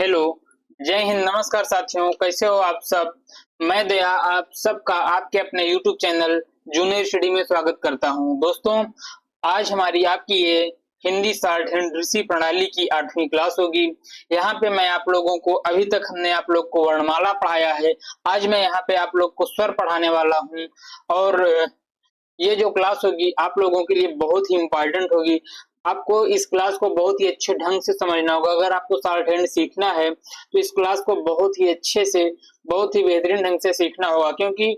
Hello, जय हिंद, नमस्कार साथियों, कैसे हो आप सब। मैं दया आप सबका आपके अपने यूट्यूब चैनल जूनियर स्टडी में स्वागत करता हूं। दोस्तों, आज हमारी आपकी ये हिंदी शॉर्ट हैंड ऋषि प्रणाली की 8वीं क्लास होगी। यहाँ पे मैं आप लोगों को अभी तक हमने आप लोग को वर्णमाला पढ़ाया है। आज मैं यहाँ पे आप लोग को स्वर पढ़ाने वाला हूँ और ये जो क्लास होगी आप लोगों के लिए बहुत ही इम्पोर्टेंट होगी। आपको इस क्लास को बहुत ही अच्छे ढंग से समझना होगा। अगर आपको शॉर्ट हैंड सीखना है तो इस क्लास को बहुत ही अच्छे से, बहुत ही बेहतरीन ढंग से सीखना होगा, क्योंकि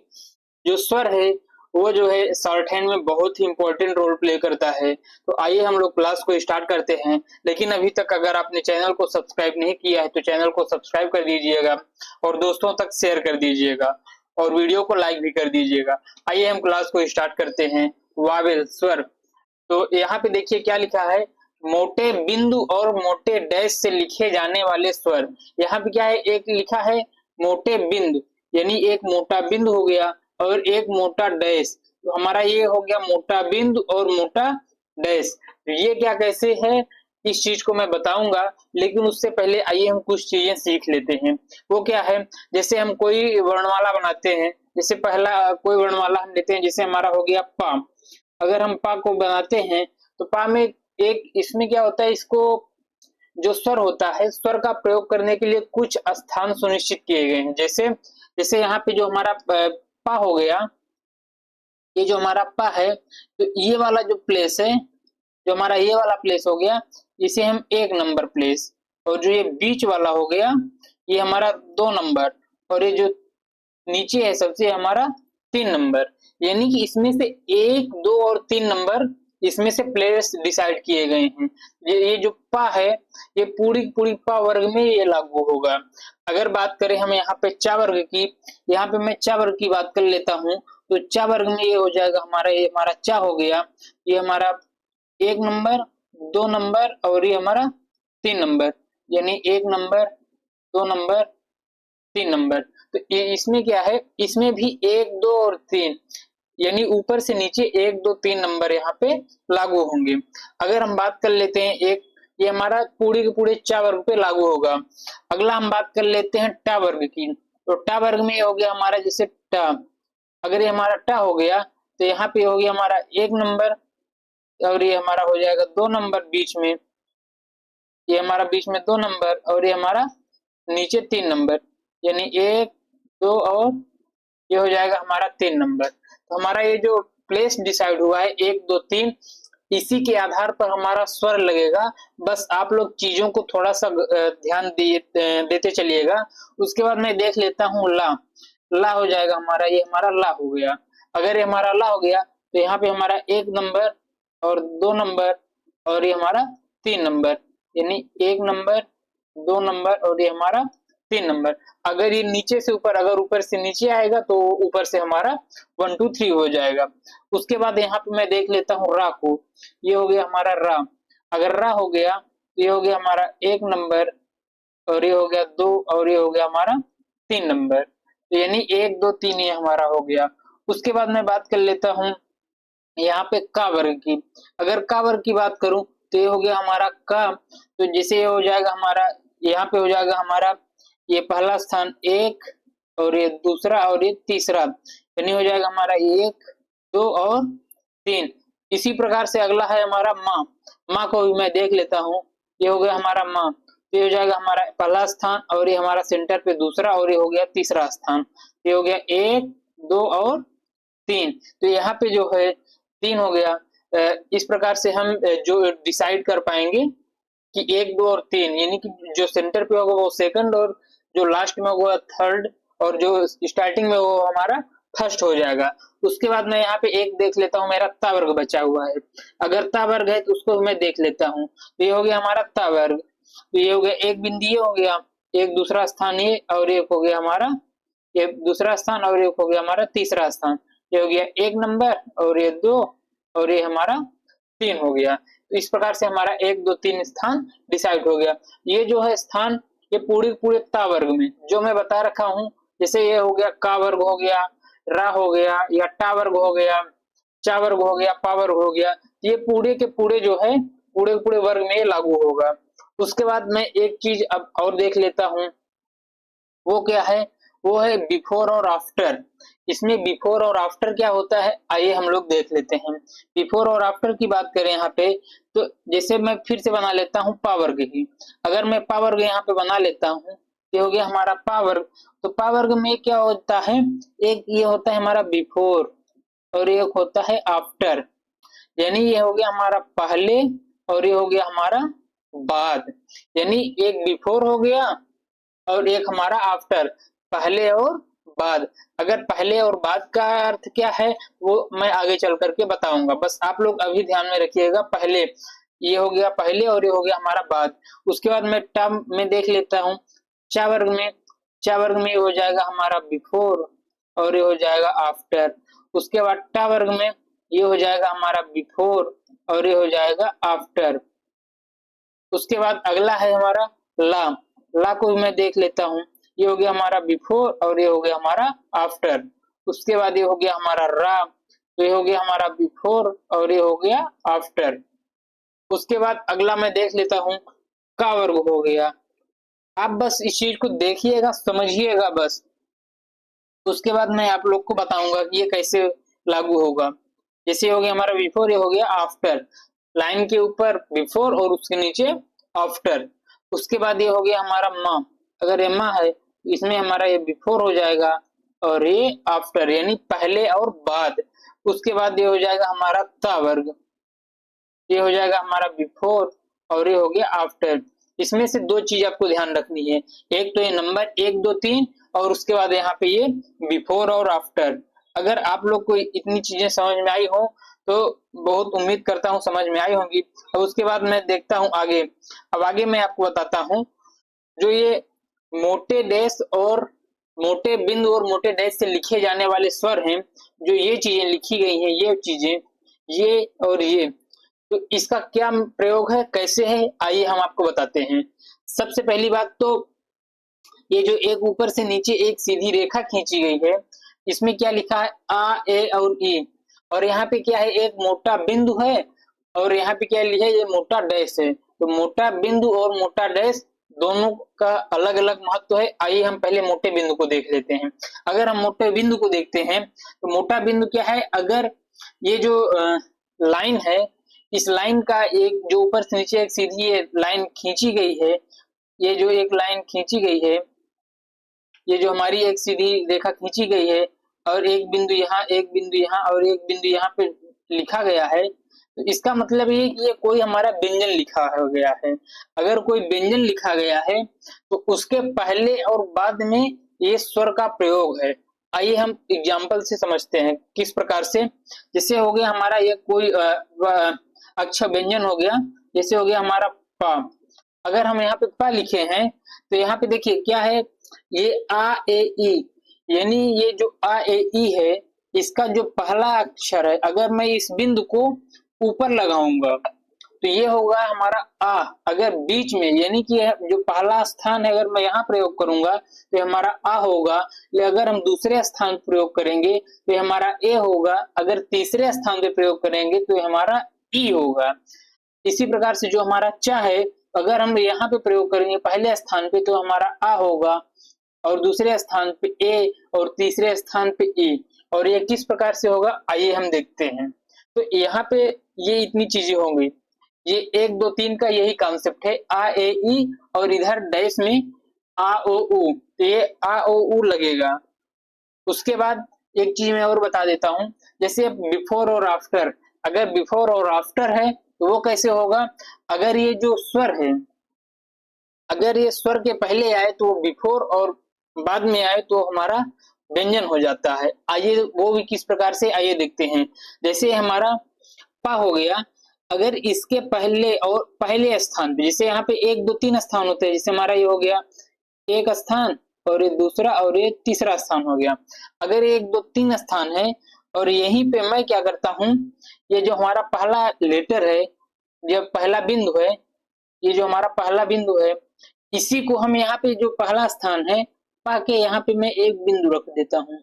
जो स्वर है वो जो है शॉर्ट हैंड में बहुत ही इम्पोर्टेंट रोल प्ले करता है। तो आइए हम लोग क्लास को स्टार्ट करते हैं। लेकिन अभी तक अगर आपने चैनल को सब्सक्राइब नहीं किया है तो चैनल को सब्सक्राइब कर दीजिएगा और दोस्तों तक शेयर कर दीजिएगा और वीडियो को लाइक भी कर दीजिएगा। आइए हम क्लास को स्टार्ट करते हैं। वावेल स्वर। तो यहाँ पे देखिए क्या लिखा है, मोटे बिंदु और मोटे डैश से लिखे जाने वाले स्वर। यहाँ पे क्या है, एक लिखा है मोटे बिंदु, यानी एक मोटा बिंदु हो गया और एक मोटा डैश। तो हमारा ये हो गया मोटा बिंदु और मोटा डैश। ये क्या कैसे है इस चीज को मैं बताऊंगा, लेकिन उससे पहले आइए हम कुछ चीजें सीख लेते हैं। वो क्या है, जैसे हम कोई वर्णमाला बनाते हैं, जैसे पहला कोई वर्णमाला हम लेते हैं, जैसे हमारा हो गया पा। अगर हम पा को बनाते हैं तो पा में एक इसमें क्या होता है, इसको जो स्वर होता है, स्वर का प्रयोग करने के लिए कुछ स्थान सुनिश्चित किए गए हैं। जैसे जैसे यहाँ पे जो हमारा पा हो गया, ये जो हमारा पा है, तो ये वाला जो प्लेस है, जो हमारा ये वाला प्लेस हो गया, इसे हम 1 नंबर प्लेस, और जो ये बीच वाला हो गया ये हमारा 2 नंबर, और ये जो नीचे है सबसे हमारा 3 नंबर। यानी कि इसमें से 1, 2 और 3 नंबर इसमें से प्लेस डिसाइड किए गए हैं। ये जो पा है, ये पूरी पूरी पा वर्ग में ये लागू होगा। अगर बात करें हम यहाँ पे चा वर्ग की, यहाँ पे मैं चा वर्ग की बात कर लेता हूँ। तो चा वर्ग में ये हो जाएगा हमारा, ये हमारा चा हो गया, ये हमारा 1 नंबर, 2 नंबर और ये हमारा 3 नंबर, यानी 1 नंबर, 2 नंबर, 3 नंबर। तो ये इसमें क्या है, इसमें भी 1, 2 और 3, यानी ऊपर से नीचे 1, 2, 3 नंबर यहाँ पे लागू होंगे। अगर हम बात कर लेते हैं एक, ये हमारा पूरे के पूरे चा वर्ग पे लागू होगा। अगला हम बात कर लेते हैं टा वर्ग की। तो टा वर्ग में ये हो गया हमारा जैसे टा, अगर ये हमारा टा हो गया तो यहाँ पे हो गया हमारा 1 नंबर, और ये हमारा हो जाएगा 2 नंबर बीच में, ये हमारा बीच में 2 नंबर, और ये हमारा नीचे 3 नंबर, यानी 1, 2 और ये हो जाएगा हमारा 3 नंबर। तो हमारा ये जो प्लेस डिसाइड हुआ है 1, 2, 3, इसी के आधार पर हमारा स्वर लगेगा। बस आप लोग चीजों को थोड़ा सा ध्यान देते चलिएगा। उसके बाद मैं देख लेता हूँ ला। ला हो जाएगा हमारा, ये हमारा ला हो गया। अगर ये हमारा ला हो गया तो यहाँ पे हमारा 1 नंबर और 2 नंबर और ये हमारा 3 नंबर, यानी 1 नंबर, 2 नंबर और ये हमारा 3 नंबर। अगर ये नीचे से ऊपर, अगर ऊपर से नीचे आएगा तो ऊपर से हमारा 1, 2, 3 हो जाएगा। उसके बाद यहाँ पे मैं देख लेता हूँ रा को। ये हो गया हमारा रा। अगर रा हो गया तो ये हो गया हमारा 1 नंबर और ये हो गया 2 और ये हो गया हमारा 3 नंबर, तो यानी 1, 2, 3 ये हमारा हो गया। उसके बाद मैं बात कर लेता हूँ यहाँ पे का वर्ग की। अगर का वर्ग की बात करूं तो ये हो गया हमारा का। तो जैसे ये हो जाएगा हमारा, यहाँ पे हो जाएगा हमारा ये पहला स्थान 1 और ये दूसरा और ये तीसरा, यानी हो जाएगा हमारा 1, 2 और 3। इसी प्रकार से अगला है हमारा माँ। माँ को भी मैं देख लेता हूँ। ये हो गया हमारा माँ, तो ये हो जाएगा हमारा पहला स्थान और ये हमारा सेंटर पे दूसरा और ये हो गया तीसरा स्थान। ये हो गया 1, 2 और 3। तो यहाँ पे जो है 3 हो गया। इस प्रकार से हम जो डिसाइड कर पाएंगे कि 1, 2 और 3, यानी कि जो सेंटर पे होगा वो सेकंड और जो लास्ट में होगा थर्ड और जो स्टार्टिंग में वो हमारा फर्स्ट हो जाएगा। उसके बाद मैं यहाँ पे एक देख लेता हूँ, मेरा ता वर्ग बचा हुआ है। अगर ता वर्ग है तो उसको मैं देख लेता हूँ। तो ये हो गया हमारा ता वर्ग। तो ये हो गया एक बिंदु, ये हो गया एक दूसरा स्थान, ये और एक हो गया हमारा ये दूसरा स्थान और एक हो गया हमारा तीसरा स्थान। ये हो गया 1 नंबर और ये 2 और ये हमारा 3 हो गया। तो इस प्रकार से हमारा 1, 2, 3 स्थान डिसाइड हो गया। ये जो है स्थान, ये पूरे पूरे ता वर्ग में जो मैं बता रखा हूँ, जैसे ये हो गया का वर्ग हो गया, रा हो गया या टा वर्ग हो गया, चा वर्ग हो गया, पा वर्ग हो गया, ये पूरे के पूरे जो है पूरे पूरे वर्ग में लागू होगा। उसके बाद मैं एक चीज अब और देख लेता हूँ, वो क्या है, वो है बिफोर और आफ्टर। इसमें बिफोर और आफ्टर क्या होता है, आइए हम लोग देख लेते हैं। बिफोर और आफ्टर की बात करें यहाँ पे, तो जैसे मैं फिर से बना लेता हूँ पावर की। अगर मैं पावर यहाँ पे बना लेता हूँ, ये हो गया हमारा पावर। तो पावर में क्या होता है, एक ये होता है हमारा बिफोर और एक होता है आफ्टर। यानी ये हो गया हमारा पहले और ये हो गया हमारा बाद। यानी एक बिफोर हो गया और एक हमारा आफ्टर, पहले और बाद। अगर पहले और बाद का अर्थ क्या है वो मैं आगे चल करके बताऊंगा, बस आप लोग अभी ध्यान में रखिएगा। पहले ये हो गया पहले और ये हो गया हमारा बाद। उसके बाद मैं टर्म में देख लेता हूँ, चा वर्ग में। चा वर्ग में ये हो जाएगा हमारा बिफोर और ये हो जाएगा आफ्टर। उसके बाद टा वर्ग में ये हो जाएगा हमारा बिफोर और ये हो जाएगा आफ्टर। उसके बाद अगला है हमारा ला। ला को भी मैं देख लेता हूँ, ये हो गया हमारा बिफोर और ये हो गया हमारा आफ्टर। उसके बाद ये हो गया हमारा रा, तो ये हो गया हमारा बिफोर और ये हो गया आफ्टर। उसके बाद अगला मैं देख लेता हूँ, का वर्ग हो गया। आप बस इस चीज को देखिएगा, समझिएगा बस। उसके बाद मैं आप लोग को बताऊंगा कि ये कैसे लागू होगा। जैसे हो गया हमारा बिफोर, ये हो गया आफ्टर, लाइन के ऊपर बिफोर और उसके नीचे आफ्टर। उसके बाद ये हो गया हमारा मा। अगर ये मा है तो इसमें हमारा ये बिफोर हो जाएगा और ये आफ्टर, यानी पहले और बाद। उसके बाद ये हो जाएगा हमारा ता वर्ग, ये हो जाएगा हमारा बिफोर और ये हो गया आफ्टर। इसमें से दो चीज आपको ध्यान रखनी है, एक तो ये नंबर 1 2 3 और उसके बाद यहाँ पे ये बिफोर और आफ्टर। अगर आप लोग को इतनी चीजें समझ में आई हो तो बहुत उम्मीद करता हूँ समझ में आई होंगी। अब उसके बाद मैं देखता हूँ आगे। अब आगे मैं आपको बताता हूँ, जो ये मोटे डैश और मोटे बिंदु और मोटे डैश से लिखे जाने वाले स्वर हैं, जो ये चीजें लिखी गई हैं, ये चीजें, ये और ये, तो इसका क्या प्रयोग है, कैसे है, आइए हम आपको बताते हैं। सबसे पहली बात तो ये जो एक ऊपर से नीचे एक सीधी रेखा खींची गई है, इसमें क्या लिखा है, आ ए और ई। और यहाँ पे क्या है, एक मोटा बिंदु है और यहाँ पे क्या लिखा है, ये मोटा डैश है। तो मोटा बिंदु और मोटा डैश दोनों का अलग अलग महत्व है। आइए हम पहले मोटे बिंदु को देख लेते हैं। अगर हम मोटे बिंदु को देखते हैं तो मोटा बिंदु क्या है, अगर ये जो लाइन है, इस लाइन का एक जो ऊपर से नीचे एक सीधी लाइन खींची गई है, ये जो एक लाइन खींची गई है, ये जो हमारी एक सीधी रेखा खींची गई है और एक बिंदु यहाँ, एक बिंदु यहाँ और एक बिंदु यहाँ पे लिखा गया है, तो इसका मतलब ये है कि ये कोई हमारा व्यंजन लिखा हो गया है। अगर कोई व्यंजन लिखा गया है तो उसके पहले और बाद में ये स्वर का प्रयोग है। आइए हम एग्जाम्पल से समझते हैं किस प्रकार से। जैसे हो गया हमारा ये कोई अक्षर व्यंजन हो गया, जैसे हो गया हमारा पा। अगर हम यहाँ पे प लिखे हैं तो यहाँ पे देखिए क्या है, ये आ ए ई, यानी ये जो आ ए ई है, इसका जो पहला अक्षर है, अगर मैं इस बिंदु को ऊपर लगाऊंगा तो ये होगा हमारा आ। अगर बीच में यानी कि जो पहला स्थान है अगर मैं यहाँ प्रयोग करूंगा तो ये हमारा आ होगा, लेकिन अगर हम दूसरे स्थान प्रयोग करेंगे तो ये हमारा ए होगा, अगर तीसरे स्थान पे प्रयोग करेंगे तो ये हमारा ई होगा। इसी प्रकार से जो हमारा चा है, अगर हम यहाँ पे प्रयोग करेंगे पहले स्थान पे तो हमारा आ होगा और दूसरे स्थान पे ए और तीसरे स्थान पे ई। और ये किस प्रकार से होगा आइए हम देखते हैं। तो यहाँ पे ये इतनी चीजें होंगी, ये 1 2 3 का यही कॉन्सेप्ट है, आ ए ई और इधर डैश में आ ओ उ, तो ये आ ओ उ लगेगा। उसके बाद एक चीज मैं और बता देता हूँ, जैसे बिफोर और आफ्टर। अगर बिफोर और आफ्टर है तो वो कैसे होगा, अगर ये जो स्वर है, अगर ये स्वर के पहले आए तो वो बिफोर और बाद में आए तो हमारा व्यंजन हो जाता है। आइए वो भी किस प्रकार से, आइए देखते हैं। जैसे हमारा पा हो गया, अगर इसके पहले और पहले स्थान पे, जैसे यहाँ पे 1 2 3 स्थान होते हैं, जैसे हमारा ये हो गया एक स्थान और ये दूसरा और ये तीसरा स्थान हो गया। अगर 1 2 3 स्थान है और यहीं पे मैं क्या करता हूँ, ये जो हमारा पहला लेटर है, जब पहला बिंदु है, ये जो हमारा पहला बिंदु है, इसी को हम यहाँ पे जो पहला स्थान है पा के यहाँ पे मैं एक बिंदु रख देता हूँ।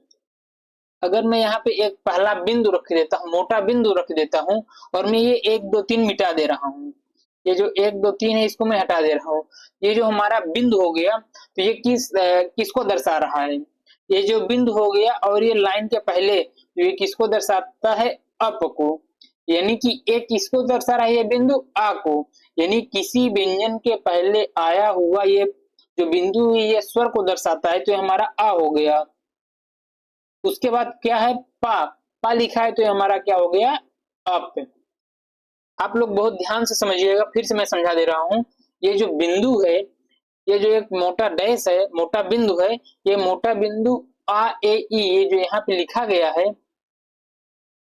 अगर मैं यहाँ पे एक पहला बिंदु रख देता हूँ, मोटा बिंदु रख देता हूँ और मैं ये 1 2 3 मिटा दे रहा हूँ, ये जो 1 2 3 है इसको मैं हटा दे रहा हूँ। ये जो हमारा बिंदु हो गया, तो ये किसको दर्शा रहा है? ये जो बिंदु हो गया और ये लाइन के पहले, तो ये किसको दर्शाता है? अप को। यानी कि एक किसको दर्शा रहा है? ये बिंदु आ को। यानी किसी व्यंजन के पहले आया हुआ ये जो बिंदु है ये स्वर को दर्शाता है, तो ये हमारा आ हो गया। उसके बाद क्या है? पा। पा लिखा है तो ये हमारा क्या हो गया? अप। आप लोग बहुत ध्यान से समझिएगा, फिर से मैं समझा दे रहा हूँ। ये जो बिंदु है, ये जो एक मोटा डैश है, मोटा बिंदु है, ये मोटा बिंदु आ ए ई, ये जो यहाँ पे लिखा गया है,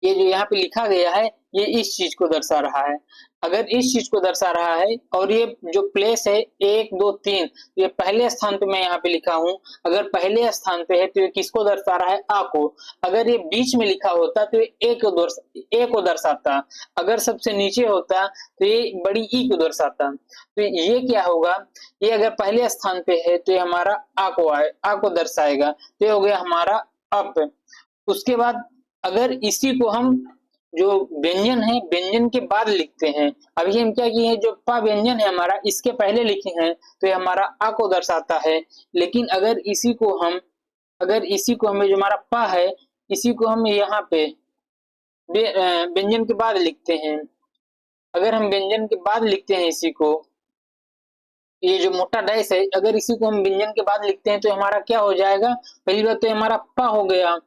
ये जो यहाँ पे लिखा गया है, ये इस चीज को दर्शा रहा है। अगर इस चीज को दर्शा रहा है और ये जो प्लेस है 1 2 3, ये पहले स्थान पे मैं यहाँ पे लिखा हूँ। अगर पहले स्थान पे है तो ये किसको दर्शा रहा है? आ को। अगर ये बीच में लिखा होता तो ये ए को दर्शाता। अगर सबसे नीचे होता तो ये बड़ी ई को दर्शाता। तो ये क्या होगा? ये अगर पहले स्थान पे है तो ये हमारा आ को दर्शाएगा, तो ये हो गया हमारा अप। उसके बाद अगर इसी को हम जो व्यंजन है, व्यंजन के बाद लिखते हैं। अभी हम क्या किए हैं? जो पा व्यंजन है हमारा, इसके पहले लिखे हैं, तो ये हमारा आ को दर्शाता है। लेकिन अगर इसी को हमें जो हमारा पा है, इसी को हम यहाँ पे व्यंजन के बाद लिखते हैं। अगर हम व्यंजन के बाद लिखते हैं इसी को, ये जो मोटा डैश है, अगर इसी को हम व्यंजन के बाद लिखते हैं तो हमारा क्या हो जाएगा? पहली बात तो हमारा पा हो गया।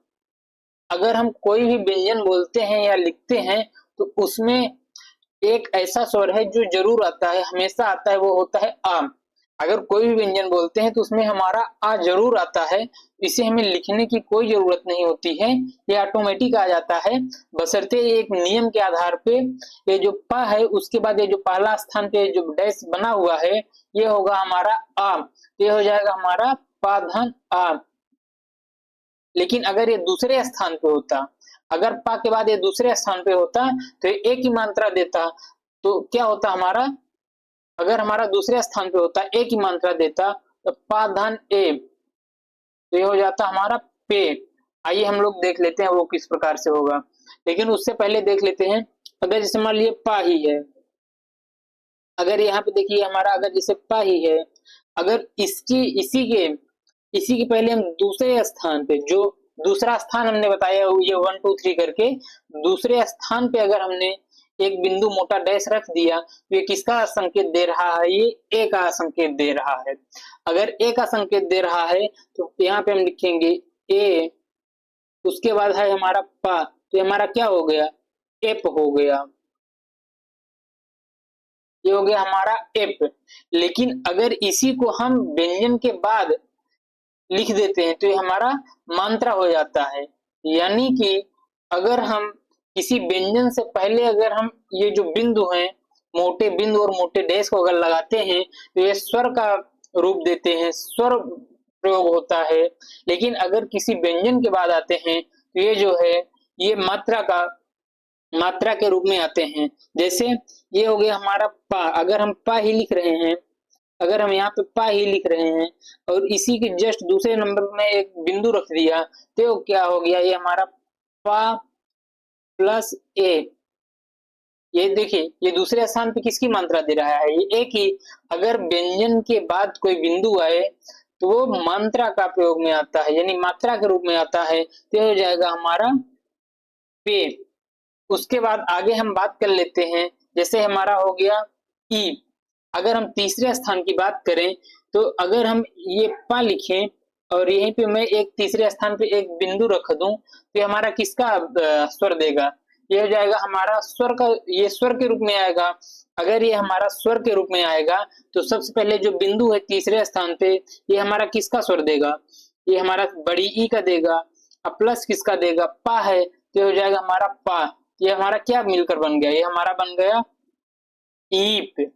अगर हम कोई भी व्यंजन बोलते हैं या लिखते हैं तो उसमें एक ऐसा स्वर है जो जरूर आता है, हमेशा आता है, वो होता है आ। अगर कोई भी व्यंजन बोलते हैं तो उसमें हमारा आ जरूर आता है। इसे हमें लिखने की कोई जरूरत नहीं होती है, ये ऑटोमेटिक आ जाता है। बशर्ते एक नियम के आधार पे ये जो पा है उसके बाद ये जो पहला स्थान पे जो डैश बना हुआ है, ये होगा हमारा आ, ये हो जाएगा हमारा पा धन आ। लेकिन अगर ये दूसरे स्थान पे होता, अगर पा के बाद ये दूसरे स्थान पे होता तो ये एक ही मात्रा देता, तो क्या होता हमारा? अगर हमारा दूसरे स्थान पे होता, एक ही मात्रा देता, तो पा धन ए, तो ये हो जाता हमारा पे। आइए हम लोग देख लेते हैं वो किस प्रकार से होगा। लेकिन उससे पहले देख लेते हैं, अगर जैसे मान लीजिए पा ही है, अगर यहाँ पे देखिए हमारा अगर जैसे पा ही है, अगर इसी के पहले हम दूसरे स्थान पे, जो दूसरा स्थान हमने बताया ये 1 2 3 करके, दूसरे स्थान पे अगर हमने एक बिंदु मोटा डैश रख दिया तो ये किसका संकेत दे रहा है? ये ए का संकेत दे रहा है। अगर ए का संकेत दे रहा है तो यहाँ पे हम लिखेंगे ए, उसके बाद है हमारा पा, तो ये हमारा क्या हो गया? एप हो गया। ये हो गया हमारा एप। लेकिन अगर इसी को हम व्यंजन के बाद लिख देते हैं तो ये हमारा मात्रा हो जाता है। यानी कि अगर हम किसी व्यंजन से पहले अगर हम ये जो बिंदु हैं, मोटे बिंदु और मोटे डैश को अगर लगाते हैं तो ये स्वर का रूप देते हैं, स्वर प्रयोग होता है। लेकिन अगर किसी व्यंजन के बाद आते हैं तो ये जो है ये मात्रा के रूप में आते हैं। जैसे ये हो गया हमारा पा, अगर हम पा ही लिख रहे हैं, अगर हम यहाँ पे पा ही लिख रहे हैं और इसी के जस्ट दूसरे नंबर में एक बिंदु रख दिया, तो क्या हो गया? ये हमारा पा प्लस ए। ये देखिए ये दूसरे स्थान पे किसकी मात्रा दे रहा है? ये एक ही। अगर व्यंजन के बाद कोई बिंदु आए तो वो मात्रा का प्रयोग में आता है, यानी मात्रा के रूप में आता है, तो हो जाएगा हमारा पे। उसके बाद आगे हम बात कर लेते हैं, जैसे हमारा हो गया ई। अगर हम तीसरे स्थान की बात करें तो अगर हम ये पा लिखें और यहीं पे मैं एक तीसरे स्थान पे एक बिंदु रख दूं तो ये हमारा किसका स्वर देगा? ये हो जाएगा हमारा स्वर का, ये स्वर के रूप में आएगा। अगर ये हमारा स्वर के रूप में आएगा तो सबसे पहले जो बिंदु है तीसरे स्थान पे, ये हमारा किसका स्वर देगा? ये हमारा बड़ी ई का देगा। अब प्लस किसका देगा? पा है, तो ये हो जाएगा हमारा पा। ये हमारा क्या मिलकर बन गया? ये हमारा बन गया ईप।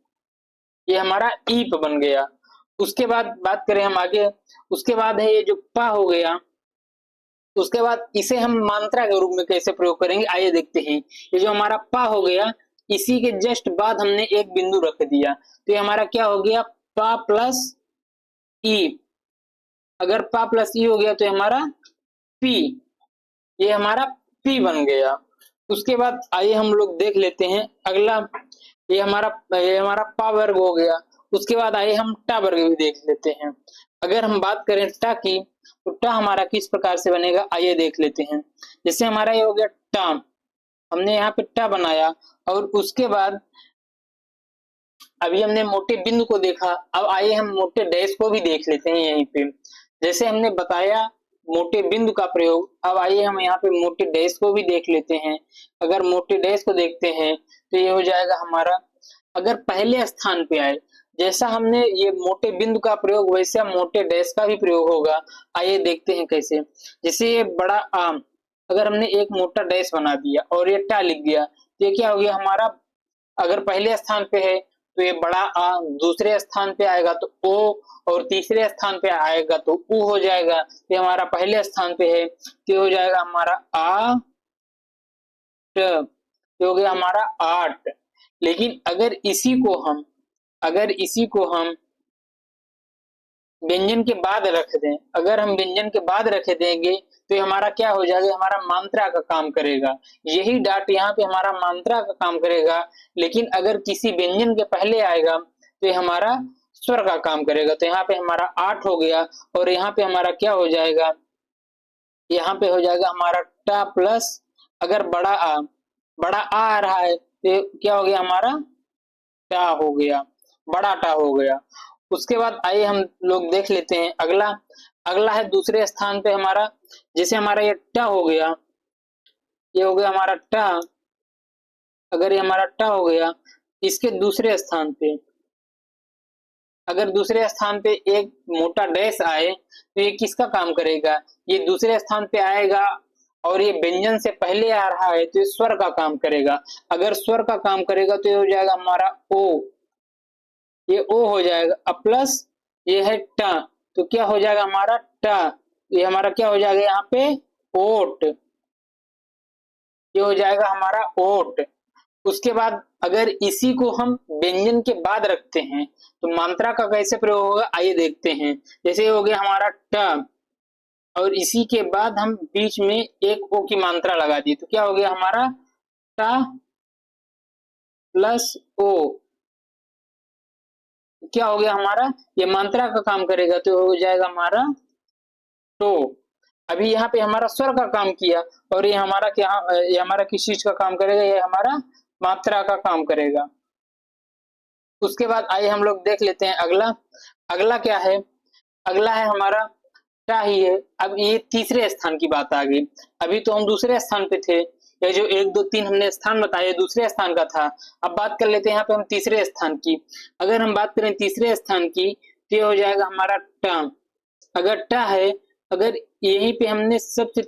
ये हमारा ईप बन गया। उसके बाद बात करें हम आगे, उसके बाद है ये जो पा हो गया, उसके बाद इसे हम मात्रा के रूप में कैसे प्रयोग करेंगे आइए देखते हैं। ये जो हमारा पा हो गया, इसी के जस्ट बाद हमने एक बिंदु रख दिया, तो ये हमारा क्या हो गया? पा प्लस ई। अगर पा प्लस ई हो गया तो हमारा पी, ये हमारा पी बन गया। उसके बाद आइए हम लोग देख लेते हैं अगला। ये हमारा पा वर्ग हो गया। उसके बाद आइए हम टा वर्ग भी देख लेते हैं। अगर हम बात करें टा की, तो टा हमारा किस प्रकार से बनेगा आइए देख लेते हैं। जैसे हमारा ये हो गया टा, हमने यहाँ पे टा बनाया, और उसके बाद अभी हमने मोटे बिंदु को देखा, अब आइए हम मोटे डैश को भी देख लेते हैं यहीं पे। जैसे हमने बताया मोटे बिंदु का प्रयोग, अब आइए हम यहाँ पे मोटे डैश को भी देख लेते हैं। अगर मोटे डैश को देखते हैं तो ये हो जाएगा हमारा, अगर पहले स्थान पे आए, जैसा हमने ये मोटे बिंदु का प्रयोग वैसे हम मोटे डैश का भी प्रयोग होगा। आइए देखते हैं कैसे। जैसे ये बड़ा आम, अगर हमने एक मोटा डैश बना दिया और ये टा लिख दिया, तो ये क्या हो गया हमारा, अगर पहले स्थान पे है तो ये बड़ा आ, दूसरे स्थान पे आएगा तो ओ, और तीसरे स्थान पे आएगा तो उ हो जाएगा। ये हमारा पहले स्थान पे है तो ये हो जाएगा हमारा आ ट, ये हो गया हमारा आठ। लेकिन अगर इसी को हम व्यंजन के बाद रख दें, अगर हम व्यंजन के बाद रख देंगे तो ये हमारा क्या हो जाएगा, हमारा मात्रा का काम करेगा। यही डाट यहाँ पे हमारा मात्रा का काम करेगा। लेकिन अगर किसी व्यंजन के पहले आएगा तो ये हमारा स्वर का काम करेगा। तो यहाँ पे हमारा आठ हो गया, और यहाँ पे हमारा क्या हो जाएगा, यहाँ पे हो जाएगा हमारा टा प्लस, अगर बड़ा आ रहा है तो ये क्या हो गया हमारा टा हो गया, बड़ा टा हो गया। उसके बाद आइए हम लोग देख लेते हैं अगला। अगला है दूसरे स्थान पे हमारा, जैसे हमारा ये टा हो गया, ये हो गया हमारा टा। अगर ये हमारा टा हो गया, इसके दूसरे स्थान पे, अगर दूसरे स्थान पे एक मोटा डैश आए तो ये किसका काम करेगा, ये दूसरे स्थान पे आएगा, और ये व्यंजन से पहले आ रहा है तो ये स्वर का काम करेगा। अगर स्वर का काम करेगा तो ये हो जाएगा हमारा ओ, ये ओ हो जाएगा। अब प्लस ये है ट, तो क्या हो जाएगा हमारा ट, ये हमारा क्या हो जाएगा यहाँ पे ओट, ये हो जाएगा हमारा ओट। उसके बाद अगर इसी को हम व्यंजन के बाद रखते हैं तो मात्रा का कैसे प्रयोग होगा आइए देखते हैं। जैसे हो गया हमारा ट, और इसी के बाद हम बीच में एक ओ की मात्रा लगा दी, तो क्या हो गया हमारा ट प्लस ओ, क्या हो गया हमारा, ये मात्रा का काम करेगा तो हो जाएगा हमारा टो। अभी यहाँ पे हमारा स्वर का काम किया, और ये हमारा किस चीज का काम करेगा, ये हमारा मात्रा का काम करेगा। उसके बाद आइए हम लोग देख लेते हैं अगला। अगला क्या है, अगला है हमारा टा ही है। अब ये तीसरे स्थान की बात आ गई। अभी तो हम दूसरे स्थान पे थे, ये जो एक दो तीन हमने स्थान बताया दूसरे स्थान का था। अब बात कर लेते हैं यहाँ पे हम तीसरे स्थान की। अगर हम बात करें तीसरे स्थान की तो ये हो जाएगा हमारा टा। अगर टा है, अगर यहीं पे हमने सबसे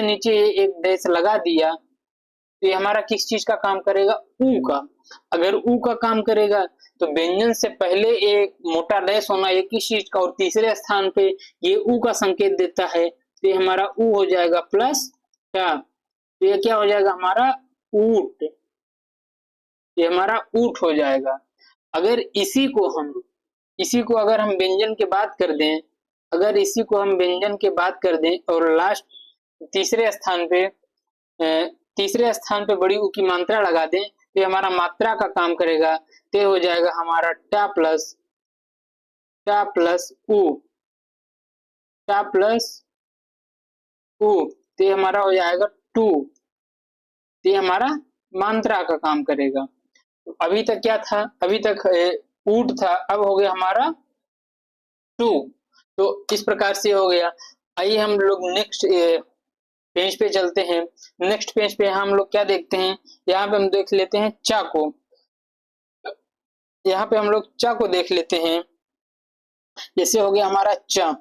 नीचे एक डैश लगा दिया तो ये हमारा किस चीज का काम करेगा, ऊ का। अगर ऊ का काम करेगा तो व्यंजन से पहले एक मोटा डैश होना ये किस चीज का, और तीसरे स्थान पे ये ऊ का संकेत देता है तो ये हमारा ऊ हो जाएगा प्लस टा, तो ये क्या हो जाएगा हमारा ऊट, ये हमारा ऊट हो जाएगा। अगर इसी को अगर हम व्यंजन के बाद कर दें, अगर इसी को हम व्यंजन के बाद कर दें और लास्ट तीसरे स्थान पे तीसरे स्थान पे बड़ी ऊ की मात्रा लगा दें तो ये हमारा मात्रा का काम करेगा। तो ये हो जाएगा हमारा टा प्लस ऊ, टा प्लस ऊ, तो ये हमारा हो जाएगा टू, तो ये हमारा मात्रा का काम करेगा। तो अभी तक क्या था, अभी तक ऊट था, अब हो गया हमारा टू। तो इस प्रकार से हो गया। आइए हम लोग नेक्स्ट पेज पे चलते हैं। नेक्स्ट पेज पे हम लोग क्या देखते हैं, यहाँ पे हम देख लेते हैं चा को। यहाँ पे हम लोग चा को देख लेते हैं। जैसे हो गया हमारा चा,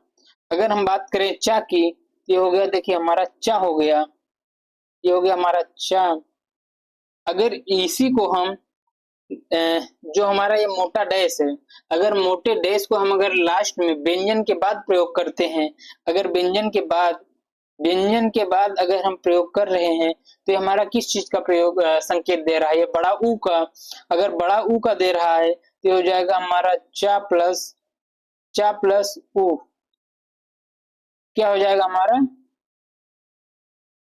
अगर हम बात करें चा की, ये हो गया, देखिए हमारा चा हो गया, ये हो गया हमारा चा। अगर इसी को हम जो हमारा ये मोटा डैश है, अगर मोटे डैश को हम अगर लास्ट में व्यंजन के बाद प्रयोग करते हैं, अगर व्यंजन के बाद अगर हम प्रयोग कर रहे हैं तो ये हमारा किस चीज का प्रयोग संकेत दे रहा है, ये बड़ा ऊ का। अगर बड़ा ऊ का दे रहा है तो ये हो जाएगा हमारा चा प्लस ऊ, क्या हो जाएगा हमारा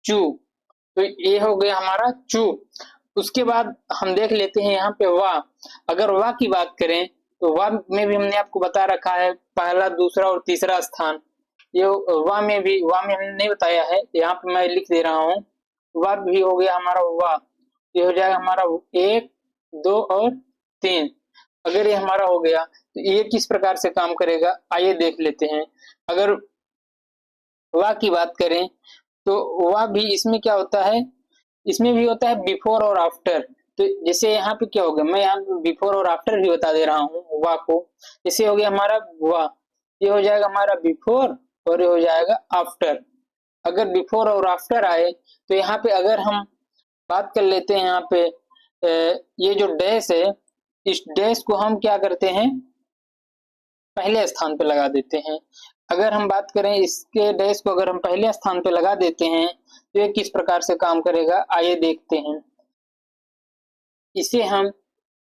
चू, तो ये हो गया हमारा चू। उसके बाद हम देख लेते हैं यहाँ पे वाह। अगर वाह की बात करें तो वाह में भी हमने आपको बता रखा है पहला, दूसरा और तीसरा स्थान। ये वाह में हमने नहीं बताया है, यहाँ पे मैं लिख दे रहा हूँ। वाह भी हो गया हमारा वाह, ये हो जाएगा हमारा 1, 2 और 3। अगर ये हमारा हो गया तो ये किस प्रकार से काम करेगा आइए देख लेते हैं। अगर वाह की बात करें तो वाह भी इसमें क्या होता है, इसमें भी होता है बिफोर और आफ्टर। तो जैसे यहाँ पे क्या हो गया, मैं यहाँ पे बिफोर और आफ्टर भी बता दे रहा हूँ वाह को। जैसे हो गया हमारा वाह, ये हो जाएगा हमारा बिफोर और ये हो जाएगा आफ्टर। अगर बिफोर और आफ्टर आए तो यहाँ पे अगर हम बात कर लेते हैं, यहाँ पे ये जो डैश है, इस डैश को हम क्या करते हैं, पहले स्थान पे लगा देते हैं। अगर हम बात करें इसके डैश को अगर हम पहले स्थान पे लगा देते हैं तो ये किस प्रकार से काम करेगा आइए देखते हैं। इसे हम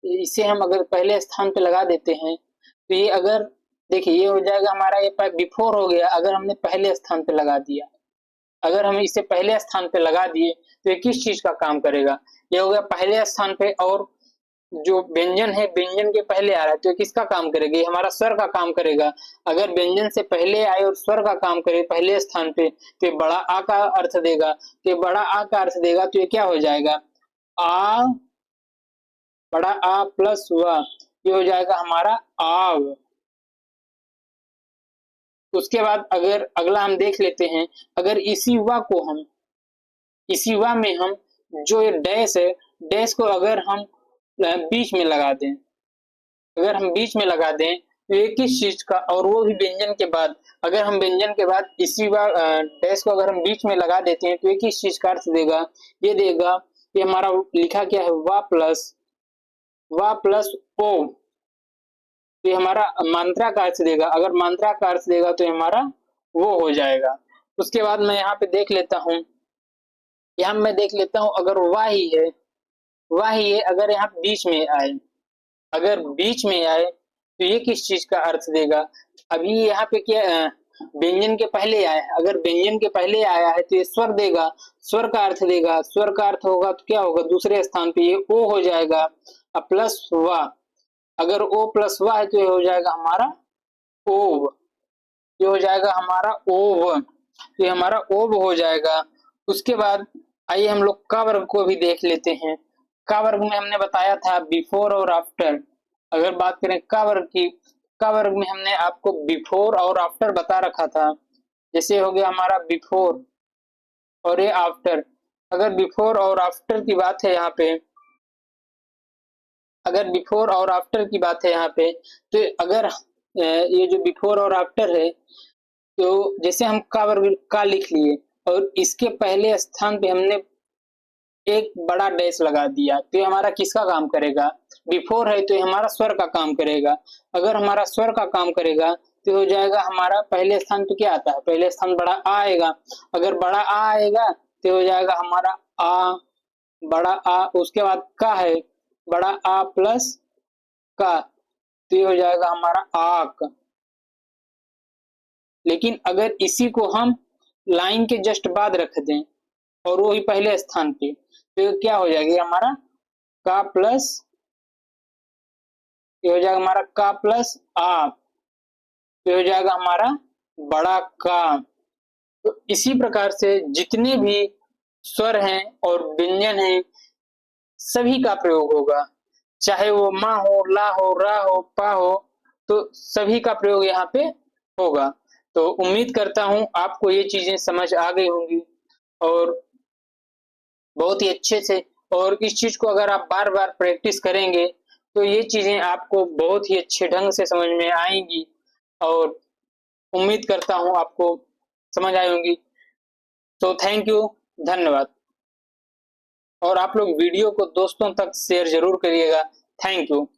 इसे हम अगर पहले स्थान पे लगा देते हैं तो ये अगर देखिए ये हो जाएगा हमारा, ये बिफोर हो गया अगर हमने पहले स्थान पे लगा दिया। अगर हम इसे पहले स्थान पे लगा दिए तो ये किस चीज का काम करेगा, ये हो गया पहले स्थान पे। और जो व्यंजन है व्यंजन के पहले आ रहा है तो ये किसका काम करेगा, ये हमारा स्वर का काम करेगा। अगर व्यंजन से पहले आए और स्वर का काम करे पहले स्थान पे तो ये बड़ा आ का अर्थ देगा। तो ये बड़ा आ का अर्थ देगा तो ये क्या हो जाएगा, आ, बड़ा आ प्लस वा, ये हो जाएगा हमारा आव। उसके बाद अगर अगला हम देख लेते हैं, अगर इसी वा में हम जो ये डैश है, डैश को अगर हम बीच में लगा दें, अगर हम बीच में लगा दें तो ये किस चीज का, और वो भी व्यंजन के बाद, अगर हम व्यंजन के बाद इसी वा डैश को अगर हम बीच में लगा देते हैं तो ये किस चीज का अर्थ देगा, ये देगा ये हमारा लिखा क्या है वा प्लस ओ। तो ये हमारा मात्रा का अर्थ देगा। अगर मात्रा का अर्थ देगा तो ये हमारा वो हो जाएगा। उसके बाद मैं यहाँ पे देख लेता हूँ, यहाँ मैं देख लेता हूँ अगर वाह ही है अगर यहाँ बीच में आए, अगर बीच में आए तो ये किस चीज का अर्थ देगा। अभी यहाँ पे क्या व्यंजन के पहले आया है, अगर व्यंजन के पहले आया है तो ये स्वर देगा, स्वर का अर्थ देगा। स्वर का अर्थ होगा तो क्या होगा, दूसरे स्थान पे ये ओ हो जाएगा प्लस वाह। अगर ओ प्लस वाह है तो ये हो जाएगा हमारा ओव, ये हो जाएगा हमारा ओव, तो ये हमारा ओव हो जाएगा। उसके बाद आइए हम लोग का वर्ग को भी देख लेते हैं। का वर्ग में हमने बताया था बिफोर और आफ्टर। अगर बात करें का वर्ग की, का वर्ग में हमने आपको बिफोर और आफ्टर बता रखा था। जैसे हो गया हमारा बिफोर और ये आफ्टर। अगर बिफोर और आफ्टर की बात है यहाँ पे, अगर बिफोर और आफ्टर की बात है यहाँ पे, तो अगर ये जो बिफोर और आफ्टर है तो जैसे हम का वर्ग का लिख लिए और इसके पहले स्थान पे हमने एक बड़ा डैश लगा दिया तो ये हमारा किसका काम करेगा, बिफोर है तो ये हमारा स्वर का काम करेगा। अगर हमारा स्वर का काम करेगा तो हो जाएगा हमारा पहले स्थान पे क्या आता है, पहले स्थान बड़ा आ आएगा। अगर बड़ा आ आएगा तो हो जाएगा हमारा आ, बड़ा आ। उसके बाद का है बड़ा आ प्लस का, तो ये हो जाएगा हमारा आक। लेकिन अगर इसी को हम लाइन के जस्ट बाद रख दें और वो ही पहले स्थान पे तो क्या हो जाएगा हमारा का प्लस, ये हो जाएगा हमारा का प्लस आ, तो हो जाएगा हमारा बड़ा का। तो इसी प्रकार से जितने भी स्वर हैं और व्यंजन हैं सभी का प्रयोग होगा, चाहे वो माँ हो, ला हो, रा हो, पा हो, तो सभी का प्रयोग यहाँ पे होगा। तो उम्मीद करता हूँ आपको ये चीजें समझ आ गई होंगी और बहुत ही अच्छे से, और इस चीज को अगर आप बार बार प्रैक्टिस करेंगे तो ये चीजें आपको बहुत ही अच्छे ढंग से समझ में आएंगी और उम्मीद करता हूँ आपको समझ आई होंगी। तो थैंक यू, धन्यवाद। और आप लोग वीडियो को दोस्तों तक शेयर जरूर करिएगा। Thank you.